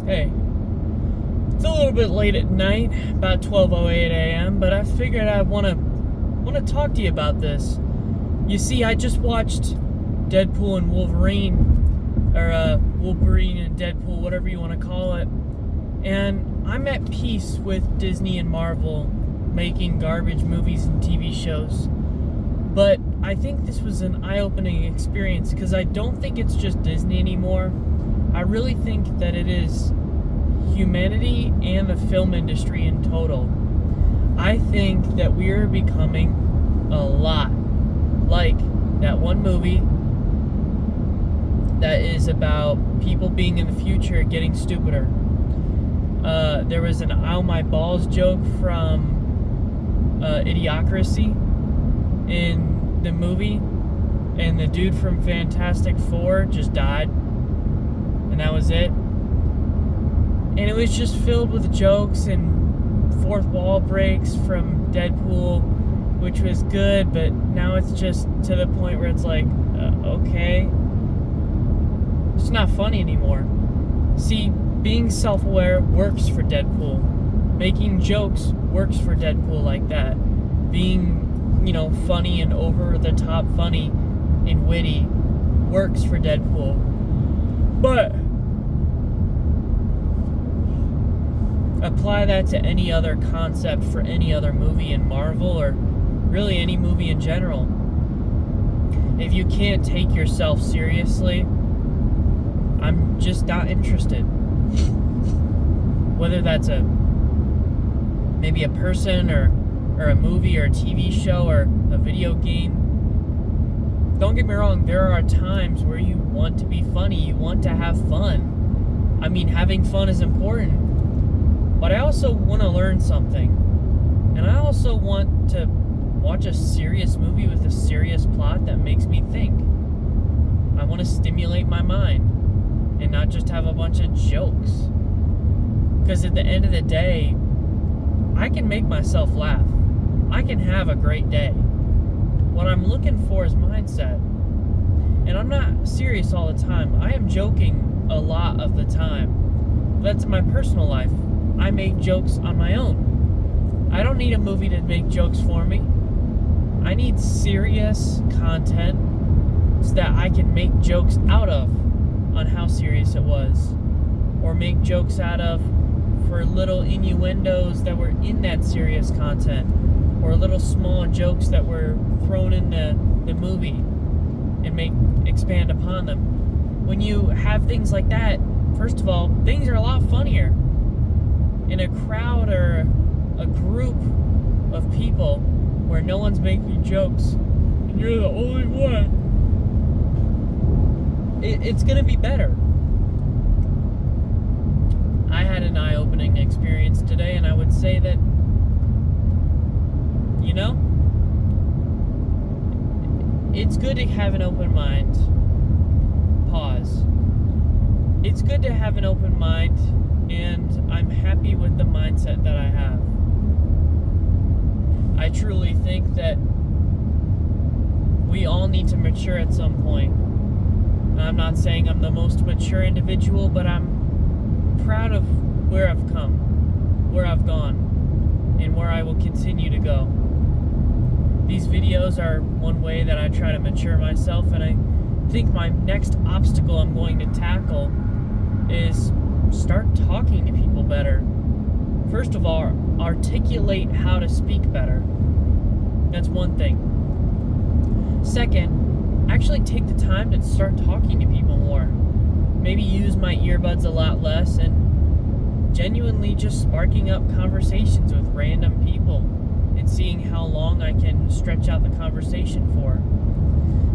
Hey, it's a little bit late at night, about 12:08 a.m., but I figured I want to talk to you about this. You see, I just watched Deadpool and Wolverine, or Wolverine and Deadpool, whatever you want to call it, and I'm at peace with Disney and Marvel making garbage movies and TV shows. But I think this was an eye-opening experience because I don't think it's just Disney anymore. I really think that it is humanity and the film industry in total. I think that we are becoming a lot like that one movie that is about people being in the future getting stupider. There was an "ow my balls" joke from Idiocracy in the movie, and the dude from Fantastic Four just died, and that was it. And it was just filled with jokes and fourth wall breaks from Deadpool, which was good, but now it's just to the point where it's like, okay. It's not funny anymore. See, being self-aware works for Deadpool. Making jokes works for Deadpool like that. Being, funny and over-the-top funny and witty works for Deadpool. But apply that to any other concept for any other movie in Marvel, or really any movie in general. If you can't take yourself seriously, I'm just not interested. Whether that's maybe a person or a movie or a TV show or a video game. Don't get me wrong, there are times where you want to be funny, you want to have fun. I mean, having fun is important. But I also want to learn something. And I also want to watch a serious movie with a serious plot that makes me think. I want to stimulate my mind and not just have a bunch of jokes. Because at the end of the day, I can make myself laugh. I can have a great day. What I'm looking for is mindset. And I'm not serious all the time. I am joking a lot of the time. That's my personal life. I make jokes on my own. I don't need a movie to make jokes for me. I need serious content so that I can make jokes out of on how serious it was. Or make jokes out of for little innuendos that were in that serious content. Or little small jokes that were thrown in the movie and expand upon them. When you have things like that, first of all, things are a lot funnier. In a crowd or a group of people where no one's making jokes and you're the only one, it's going to be better. I had an eye-opening experience today, and I would say that, it's good to have an open mind. Pause. It's good to have an open mind, and I'm happy with the mindset that I have. I truly think that we all need to mature at some point. I'm not saying I'm the most mature individual, but I'm proud of where I've come, where I've gone, and where I will continue to go. These videos are one way that I try to mature myself, and I think my next obstacle I'm going to tackle is start talking to people better. First of all, articulate how to speak better. That's one thing. Second, actually take the time to start talking to people more. Maybe use my earbuds a lot less and genuinely just sparking up conversations with random people and seeing how long I can stretch out the conversation for.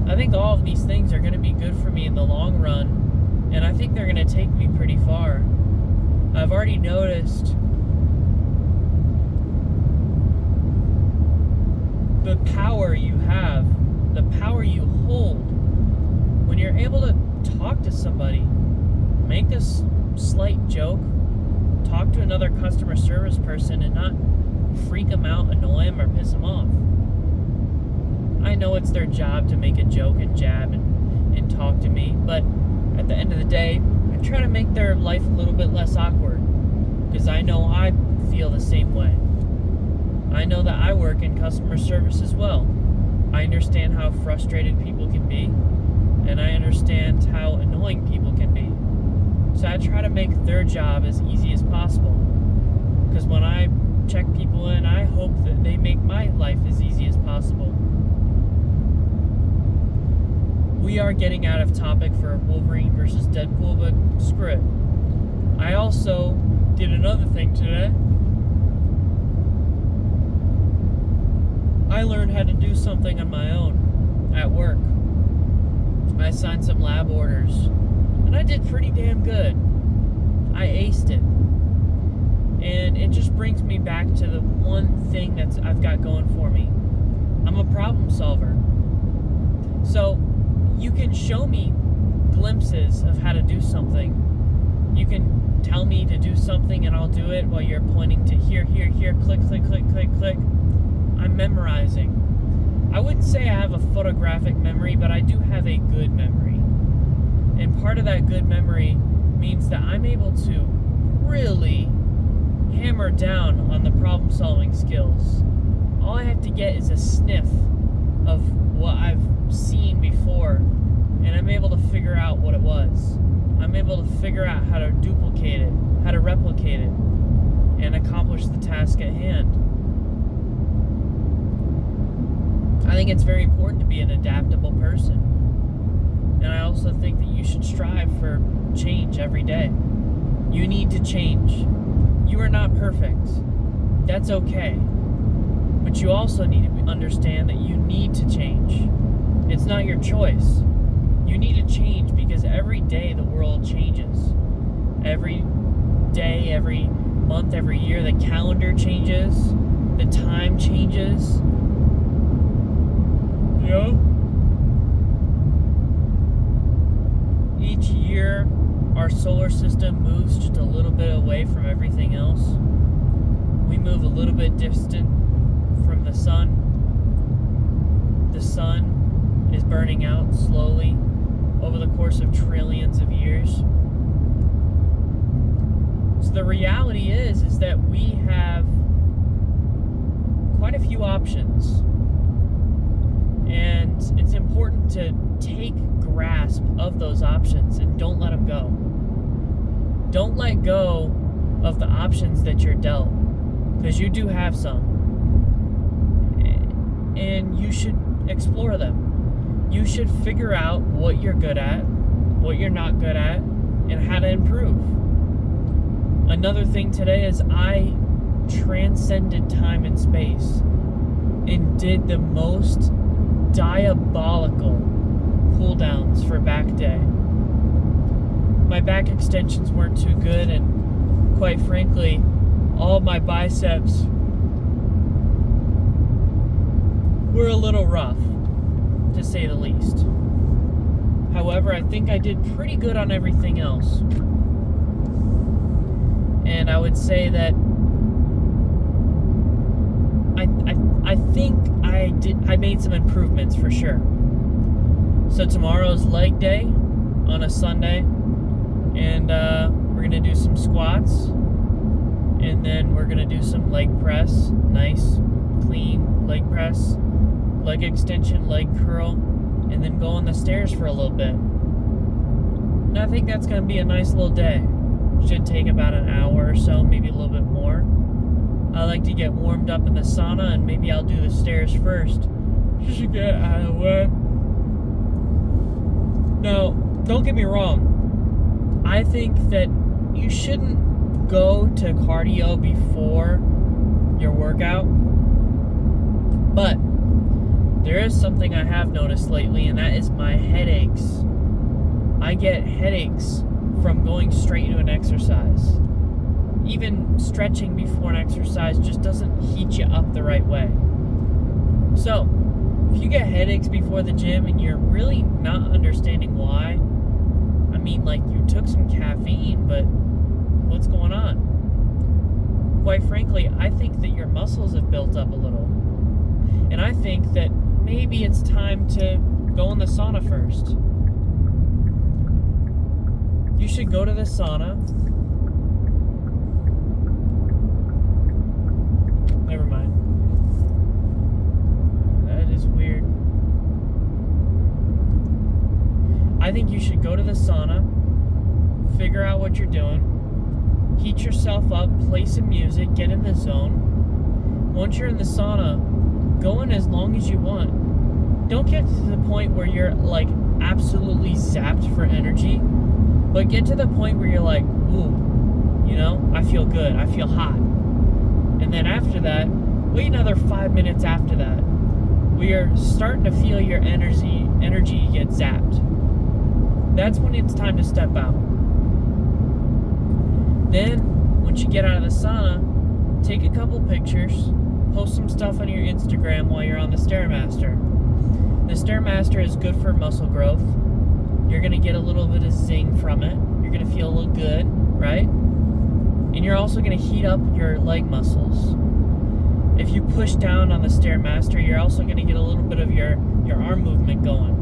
I think all of these things are going to be good for me in the long run, and I think they're going to take me pretty far. I've already noticed the power you have, the power you hold when you're able to talk to somebody, make a slight joke, talk to another customer service person and not freak them out, annoy them, or piss them off. I know it's their job to make a joke and jab and talk to me, but at the end of the day, try to make their life a little bit less awkward, because I know I feel the same way. I know that I work in customer service as well. I understand how frustrated people can be, and I understand how annoying people can be. So I try to make their job as easy as possible, because when I check people in, I hope that they make my life as easy as possible. We are getting out of topic for Wolverine versus Deadpool, but screw it. I also did another thing today. I learned how to do something on my own at work. I signed some lab orders, and I did pretty damn good. I aced it. And it just brings me back to the one thing that I've got going for me. I'm a problem solver. So, you can show me glimpses of how to do something. You can tell me to do something and I'll do it while you're pointing to here, click, click, click, click, click. I'm memorizing. I wouldn't say I have a photographic memory, but I do have a good memory. And part of that good memory means that I'm able to really hammer down on the problem-solving skills. All I have to get is a sniff of what I've seen before, and I'm able to figure out what it was. I'm able to figure out how to duplicate it, how to replicate it, and accomplish the task at hand. I think it's very important to be an adaptable person. And I also think that you should strive for change every day. You need to change. You are not perfect. That's okay. But you also need to understand that you need to change. It's not your choice. You need to change because every day the world changes. Every day, every month, every year, the calendar changes. The time changes. You know? Each year, our solar system moves just a little bit away from everything else. We move a little bit distant from the sun. The sun is burning out slowly over the course of trillions of years. So the reality is that we have quite a few options. And it's important to take grasp of those options and don't let them go. Don't let go of the options that you're dealt, because you do have some. And you should explore them. You should figure out what you're good at, what you're not good at, and how to improve. Another thing today is I transcended time and space and did the most diabolical pull downs for back day. My back extensions weren't too good, and quite frankly, all my biceps were a little rough, to say the least. However, I think I did pretty good on everything else. And I would say that I think I made some improvements for sure. So tomorrow's leg day on a Sunday, and we're gonna do some squats, and then we're gonna do some leg press, nice, clean leg press, leg extension, leg curl, and then go on the stairs for a little bit. And I think that's gonna be a nice little day. Should take about an hour or so, maybe a little bit more. I like to get warmed up in the sauna, and maybe I'll do the stairs first, just to get out of the way. Now, don't get me wrong. I think that you shouldn't go to cardio before your workout. But there is something I have noticed lately, and that is my headaches. I get headaches from going straight into an exercise. Even stretching before an exercise just doesn't heat you up the right way. So, if you get headaches before the gym and you're really not understanding why, I mean, like, you took some caffeine, but what's going on? Quite frankly, I think that your muscles have built up a little. And I think that maybe it's time to go in the sauna first. You should go to the sauna. Never mind. That is weird. I think you should go to the sauna, figure out what you're doing, heat yourself up, play some music, get in the zone. Once you're in the sauna, go in as long as you want. Don't get to the point where you're like absolutely zapped for energy, but get to the point where you're like, ooh, you know, I feel good, I feel hot. And then after that, wait another 5 minutes after that, where you're starting to feel your energy get zapped. That's when it's time to step out. Then, once you get out of the sauna, take a couple pictures, post some stuff on your Instagram while you're on the Stairmaster. The Stairmaster is good for muscle growth. You're going to get a little bit of zing from it. You're going to feel a little good, right? And you're also going to heat up your leg muscles. If you push down on the Stairmaster, you're also going to get a little bit of your arm movement going.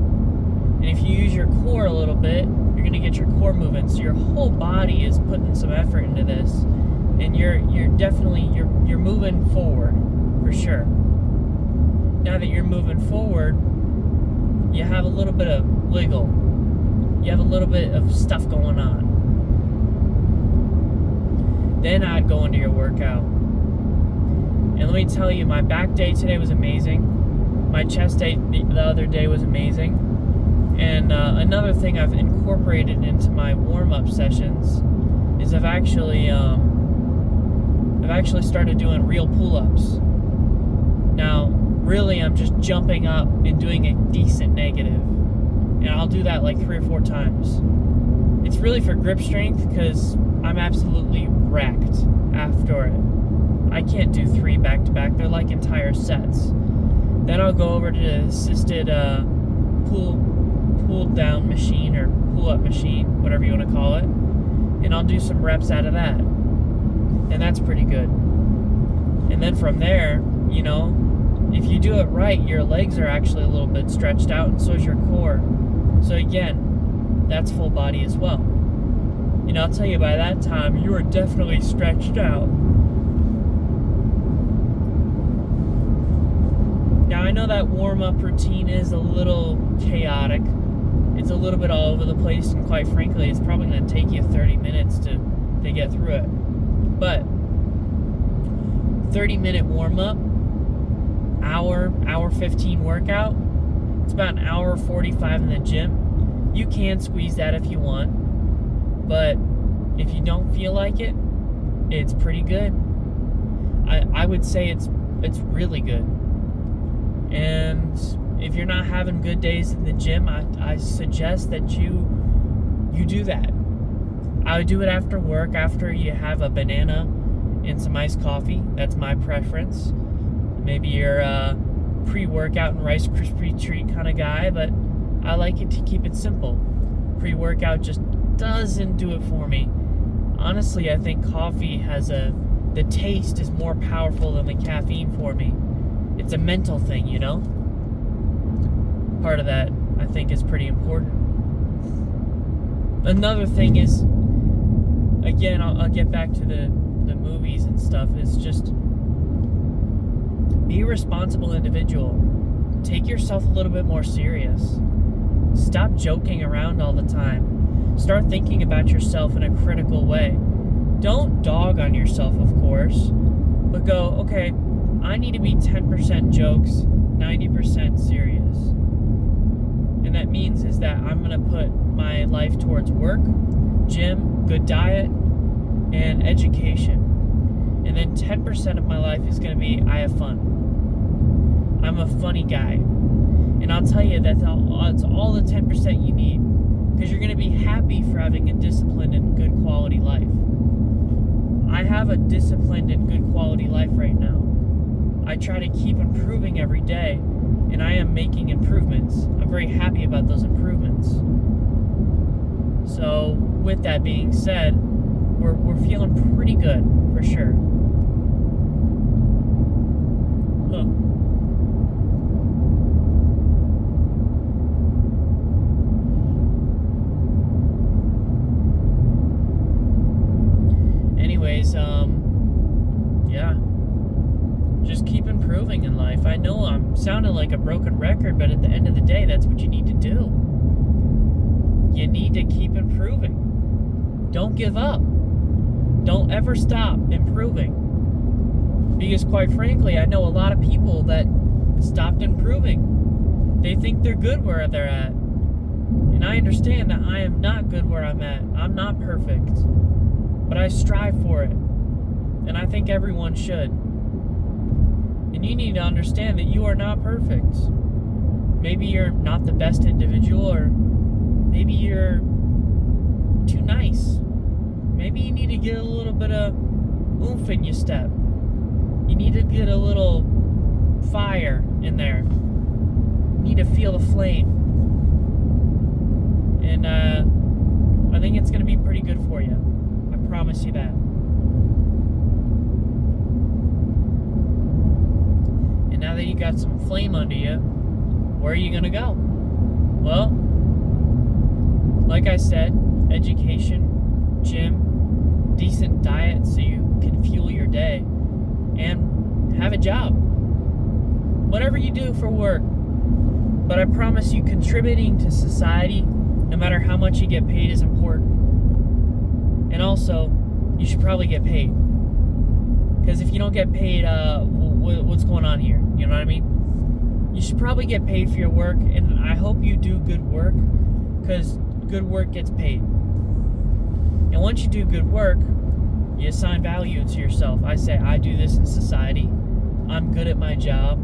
And if you use your core a little bit, you're going to get your core moving. So your whole body is putting some effort into this. And you're definitely moving forward, for sure. Now that you're moving forward, you have a little bit of wiggle. You have a little bit of stuff going on. Then I'd go into your workout. And let me tell you, my back day today was amazing. My chest day the other day was amazing. And another thing I've incorporated into my warm-up sessions is I've actually started doing real pull-ups. Now, really, I'm just jumping up and doing a decent negative. And I'll do that like 3 or 4 times. It's really for grip strength because I'm absolutely wrecked after it. I can't do 3 back-to-back. They're like entire sets. Then I'll go over to the assisted pull-down machine or pull-up machine, whatever you want to call it. And I'll do some reps out of that. And that's pretty good. And then from there, you know, if you do it right, your legs are actually a little bit stretched out, and so is your core. So again, that's full body as well. And I'll tell you, by that time, you are definitely stretched out. Now, I know that warm-up routine is a little chaotic. It's a little bit all over the place, and quite frankly, it's probably going to take you 30 minutes to get through it. But 30-minute warm-up, hour 15 workout, it's about an hour 45 in the gym. You can squeeze that if you want, but if you don't feel like it, it's pretty good. I would say it's really good. And if you're not having good days in the gym, I suggest that you do that. I would do it after work, after you have a banana and some iced coffee. That's my preference. Maybe you're a pre-workout and Rice Krispie treat kind of guy, but I like it to keep it simple. Pre-workout just doesn't do it for me. Honestly, I think coffee has the taste is more powerful than the caffeine for me. It's a mental thing, you know? Part of that, I think, is pretty important. Another thing is, again, I'll get back to the movies and stuff, is just be a responsible individual. Take yourself a little bit more serious. Stop joking around all the time. Start thinking about yourself in a critical way. Don't dog on yourself, of course, but go, okay, I need to be 10% jokes, 90% serious. And that means is that I'm going to put my life towards work, gym, good diet, and education. And then 10% of my life is going to be I have fun. I'm a funny guy. And I'll tell you, it's all the 10% you need, because you're going to be happy for having a disciplined and good quality life. I have a disciplined and good quality life right now. I try to keep improving every day, and I am making improvements. I'm very happy about those improvements. So, with that being said, we're feeling pretty good, for sure. anyways, yeah. Just keep improving in life. I know I'm sounding like a broken record, but at the end of the day, that's what you need to do. You need to keep improving. Don't give up. Don't ever stop improving. Because quite frankly, I know a lot of people that stopped improving. They think they're good where they're at. And I understand that I am not good where I'm at. I'm not perfect. But I strive for it. And I think everyone should. And you need to understand that you are not perfect. Maybe you're not the best individual, or maybe you're too nice. Maybe you need to get a little bit of oomph in your step. You need to get a little fire in there. You need to feel the flame. And I think it's going to be pretty good for you. I promise you that. And now that you got some flame under you, where are you going to go? Well, like I said, education, gym, decent diet so you can fuel your day, and have a job. Whatever you do for work. But I promise you, contributing to society, no matter how much you get paid, is important. And also, you should probably get paid. Because if you don't get paid, what's going on here? You know what I mean? You should probably get paid for your work, and I hope you do good work, because good work gets paid. And once you do good work, you assign value to yourself. I say, I do this in society. I'm good at my job.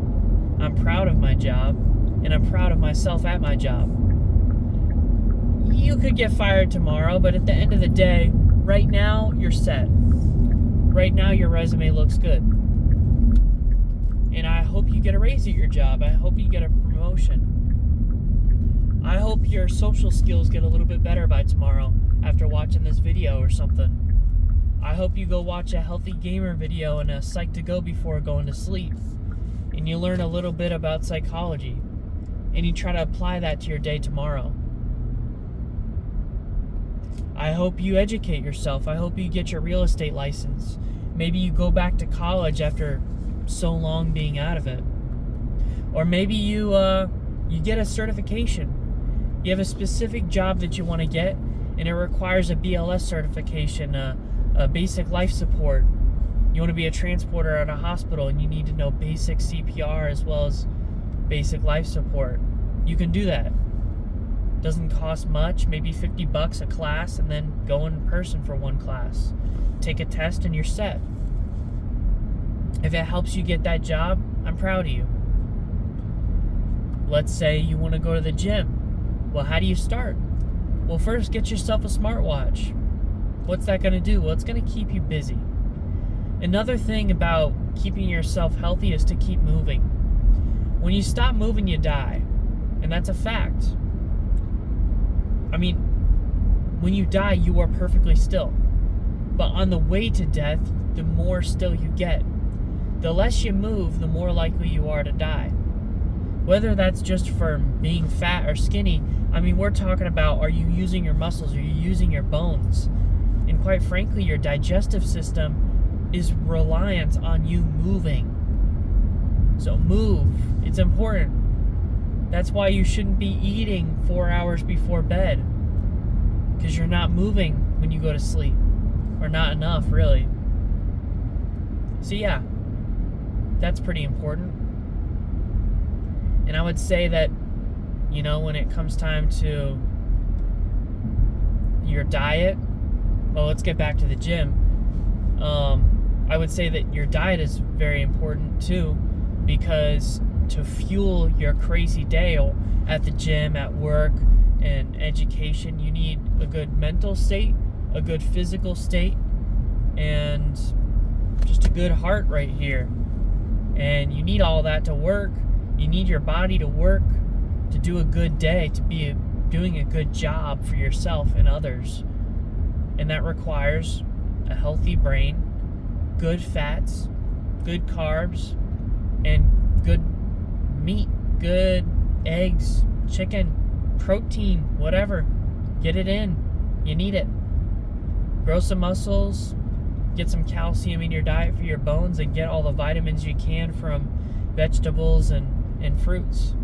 I'm proud of my job. And I'm proud of myself at my job. You could get fired tomorrow, but at the end of the day, right now, you're set. Right now, your resume looks good. And I hope you get a raise at your job. I hope you get a promotion. I hope your social skills get a little bit better by tomorrow after watching this video or something. I hope you go watch a healthy gamer video and a psych to go before going to sleep. And you learn a little bit about psychology. And you try to apply that to your day tomorrow. I hope you educate yourself. I hope you get your real estate license. Maybe you go back to college after so long being out of it. Or maybe you get a certification. You have a specific job that you want to get, and it requires a BLS certification, a basic life support. You want to be a transporter at a hospital, and you need to know basic CPR as well as basic life support. You can do that. Doesn't cost much, maybe $50 a class, and then go in person for one class. Take a test and you're set. If it helps you get that job, I'm proud of you. Let's say you want to go to the gym. Well, how do you start? Well, first get yourself a smartwatch. What's that going to do? Well, it's going to keep you busy. Another thing about keeping yourself healthy is to keep moving. When you stop moving, you die. And that's a fact. I mean, when you die, you are perfectly still. But on the way to death, the more still you get. The less you move, the more likely you are to die. Whether that's just from being fat or skinny, I mean, we're talking about, are you using your muscles? Are you using your bones? And quite frankly, your digestive system is reliant on you moving. So move. It's important. That's why you shouldn't be eating 4 hours before bed. Because you're not moving when you go to sleep. Or not enough, really. So yeah, that's pretty important. And I would say that, you know, when it comes time to your diet, well, let's get back to the gym. I would say that your diet is very important too, because to fuel your crazy day at the gym, at work, and education, you need a good mental state, a good physical state, and just a good heart right here. And you need all that to work. You need your body to work, to do a good day, to be doing a good job for yourself and others. And that requires a healthy brain, good fats, good carbs, and good meat, good eggs, chicken, protein, whatever. Get it in. You need it. Grow some muscles, get some calcium in your diet for your bones, and get all the vitamins you can from vegetables and fruits.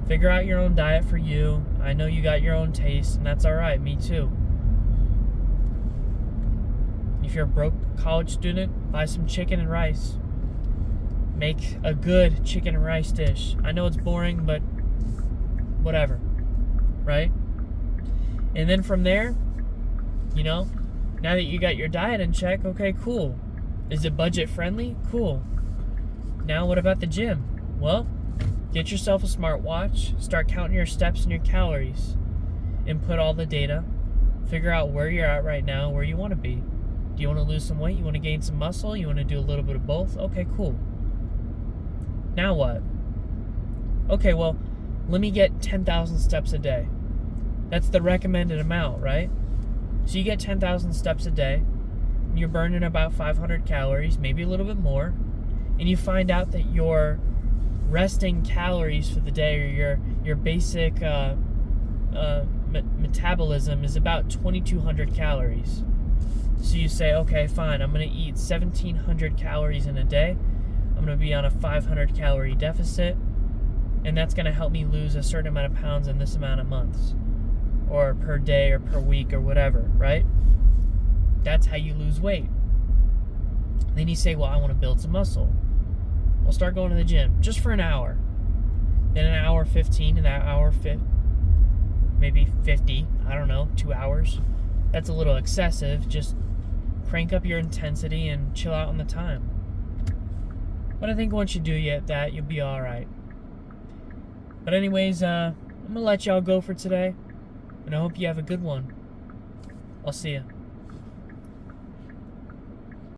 Figure out your own diet for you. I know you got your own taste, and that's all right. Me too. If you're a broke college student, buy some chicken and rice. Make a good chicken and rice dish. I know it's boring, but whatever, right? And then from there, now that you got your diet in check, okay, cool. Is it budget friendly? Cool. Now what about the gym? Well, get yourself a smartwatch, start counting your steps and your calories, input all the data, figure out where you're at right now, where you want to be. Do you want to lose some weight? You want to gain some muscle? You want to do a little bit of both? Okay, cool. Now what? Okay, well, let me get 10,000 steps a day. That's the recommended amount, right? So you get 10,000 steps a day, and you're burning about 500 calories, maybe a little bit more, and you find out that your resting calories for the day, or your basic metabolism is about 2,200 calories. So you say, okay, fine, I'm going to eat 1,700 calories in a day. I'm going to be on a 500 calorie deficit, and that's going to help me lose a certain amount of pounds in this amount of months, or per day, or per week, or whatever, right? That's how you lose weight. Then you say, well, I want to build some muscle. Well, start going to the gym just for an hour. Then an hour 15, and that hour maybe 50, I don't know, 2 hours. That's a little excessive. Just crank up your intensity and chill out on the time. But I think once you do that, you'll be all right. But anyways, I'm going to let y'all go for today, and I hope you have a good one. I'll see ya.